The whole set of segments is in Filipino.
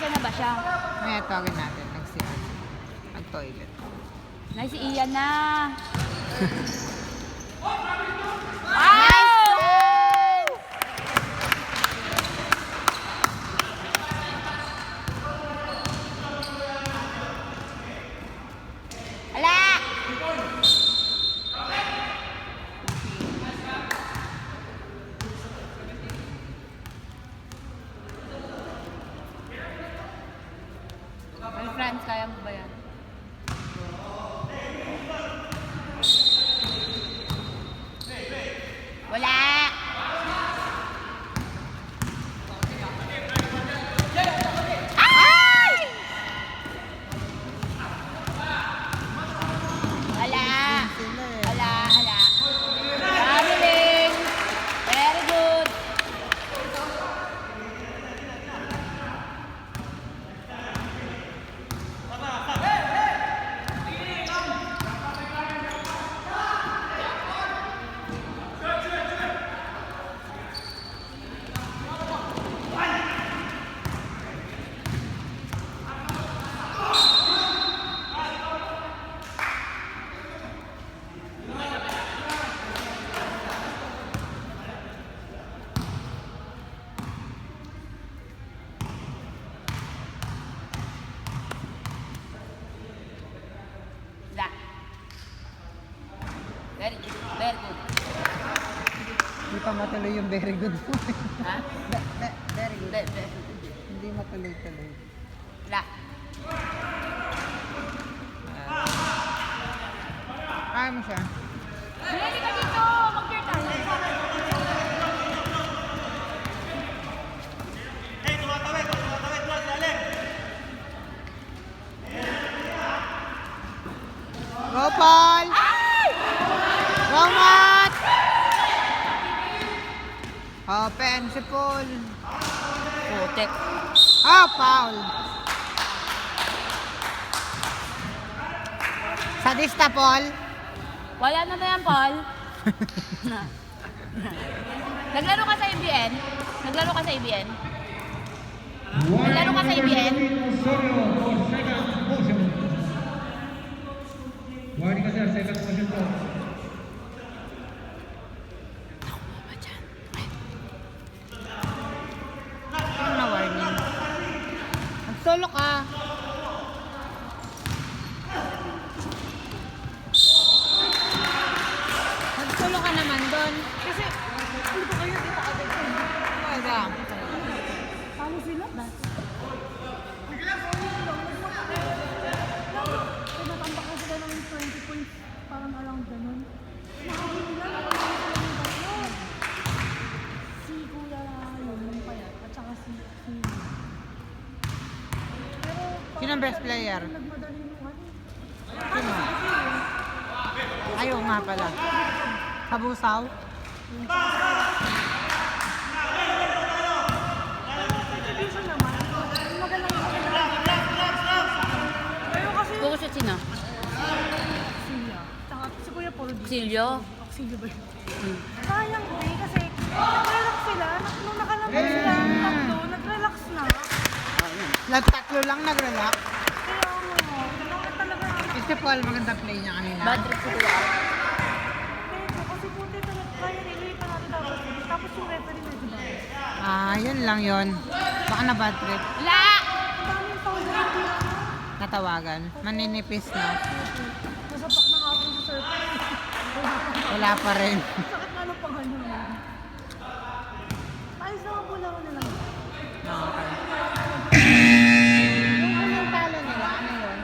Nasa na ba siya? May tawagin natin. Nag-toilet. Nice, si Ian na. Friends, kaya mo ba yan? Wala! Ay! Wala! Wala. Traveling! Very good! Very good. Very good. Hindi pa matuloy yung very good mo. Ha? Very good. Very good. Hindi matuloy-tuloy. Wala. Kaya mo siya. Ready ka dito! Mag-clear tayo. Hey, tumatawid, lalim. Go, Paul! Go, Matt! Open si Paul. Putek. Paul. Sadista, Paul. Wala na ba yan, Paul? Naglaro ka sa ABN? Naglaro ka sa ABN? Naglaro ka sa ABN? Warning ka sir, second motion po. Ano na warning? Mag-solo ka. Mag-solo ka naman doon. Kasi, ano ba kayo dito agad? Wala. Paano sila? Tinatambak na sila ng 20 points, parang around ganun. Nakakita nila, nakakita sila ng tatlo. Si Kuya yung payat, at saka si... Pero... Sino ang best player? Nagmadali nung ano. Sino? Ayaw nga pala. Kabusaw? Contribution naman, magalang. Pero kasi... Puro siya sino? Silya. Tsaka si Kuya Paul. Silvio? Silya ba yun? Sayang din kasi nag-relax sila. Nung nakalabas sila, tatlo, nag-relax na. Tatlo lang nag-relax. Kaya ano, kailangan talaga Si Paul, maganda play niya kanina. Bad trip si Kuya. Pero kasi puti talaga kaya nililit pa natin tapos yung referee medyo ba? Yun lang yun. Baka na bad trip. Wala! Ang daming foul na hindi Natawagan. Maninipis na. nasapak na nga po sa surface. Wala pa rin. Sakit nga ng pangal naman. Ayos naman po lang nila. Okay. Yung unang talo nila, ano yun?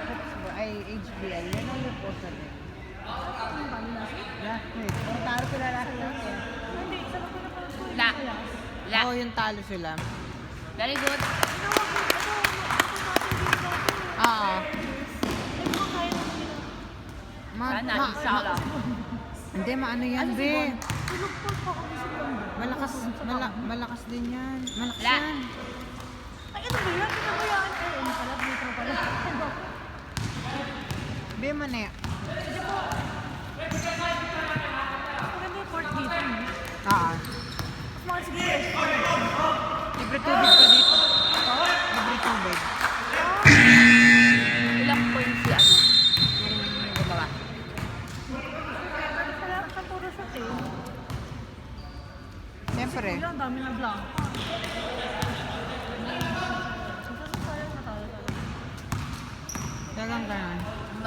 Ay, HBL. Yun ang yung post na din. Ang talo na siya. Last week. Ang talo sila last week. Hindi, sarap ko na pala po. Wala. Wala. Oo, yung talo sila. Very good. Ginawa ko, ito natin din daw ito. Oo. Ito kaya naman nila. Sana, isa lang. Hindi, maano yan, be. Tulog pa kami sa loob. Malakas din yan. Malakas Wala. yan. Ay, ano ba yan? Pinabayaan. Ay, ano pala? Metro pala. Be, mani. Sige po. Maganda yung court dito, no? Oo. Mas mga sige. Libre tubig pa dito. Libre tubig.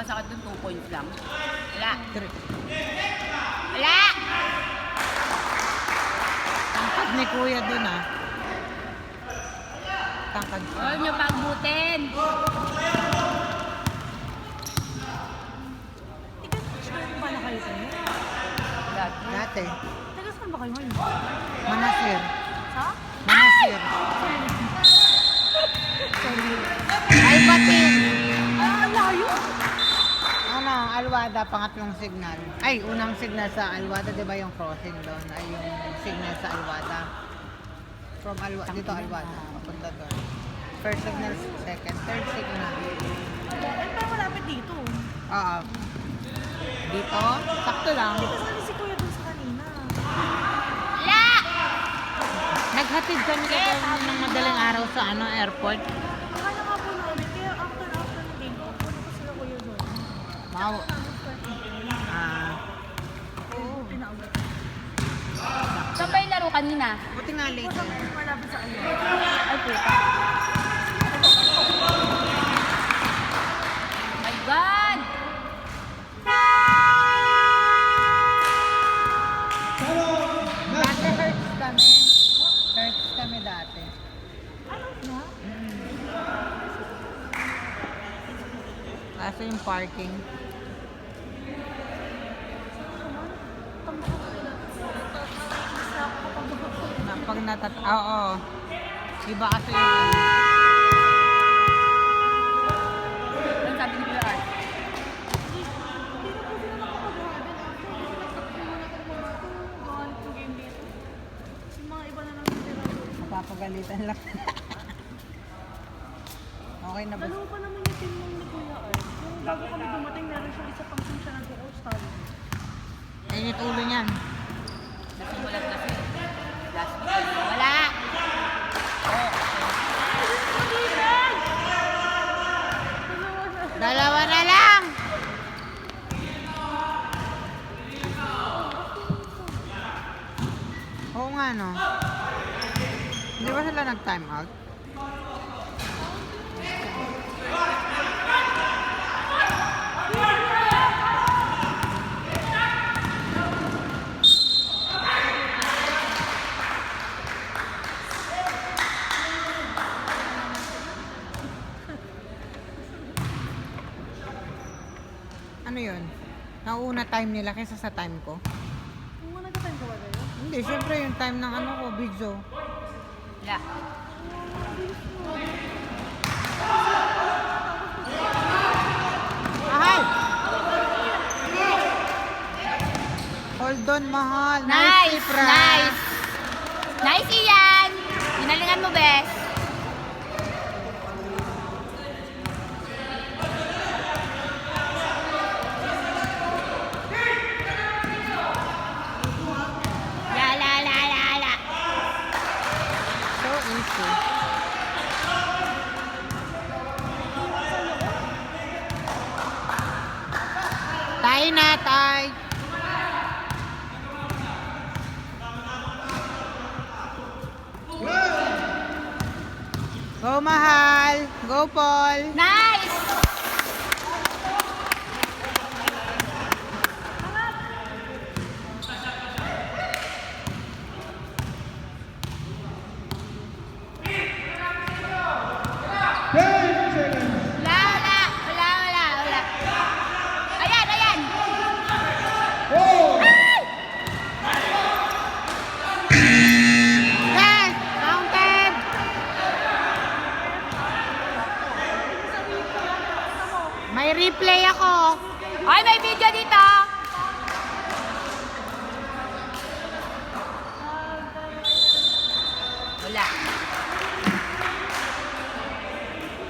masakit dun, 2 points lang. Wala. Three. Wala! Tangkad ni Kuya dun ah. Tangkad siya. Huwag niyo pagbutin. Tigas ba na kayo tayo? Dati. Dati. Tagas ba kayo ngayon? Manasir. Sa? Manasir. Ay, batin! Ah, ang layo! Ano, Alwada, pangatlong signal. Ay, unang signal sa Alwada, di ba yung crossing doon? Ay, yung signal sa Alwada. From Alwada, dito Alwada, papunta doon. First signal, second, third signal. Ay, pero malapit dito. Oo. Dito, sakto lang. Kasali si Kuya dun sa kanina. Wala! Naghatid kami kagabi ng madaling araw sa ano airport. Akala nga po namin, kaya after ng game, pupunta ko sila Kuya doon. Wow. Oo, tinawag. Saan ba yung laro kanina? Buti nga late. Pusang malapit sa ano. Ay, puta. My God! Dati hurts kami. Hurts kami dati. Ano na? Kaso yung parking. Tambak ko nila. Tapos na ako kapag Na, pag oo. Iba kasi yung ano. Ano sabi ni Kuya Art? Hindi na po sila nakapag-harden after gawa nito game dito. Yung mga iba na lang sila. Napapagalitan lang. Okay na ba? Dalawa pa naman yung team ni Kuya Art. Kung bago kami dumating, meron siyang isa pang team siya nag-all-star. Init ulo niyan. Nasimulat kasi. Last week. Wala! Dalawa na lang! Oo nga no. Hindi ba sila nag-time out? Ano yun? Nauuna time nila kaysa sa time ko? Kung mga nag-time ka ba kayo? Hindi, syempre yung time ng ano ko, video. Wala. Mahal! Hold on, mahal. Nice! Sipra. Nice! Nice, Ian! Ginalingan mo, bes. La, la, la, la, la. So easy. Tayo na, tay. Go, mahal. Go, Paul. Nice! Wala, wala. Wala, wala, wala. Ayan, ayan. Yes! Counted! May replay ako. Ay, may video dito.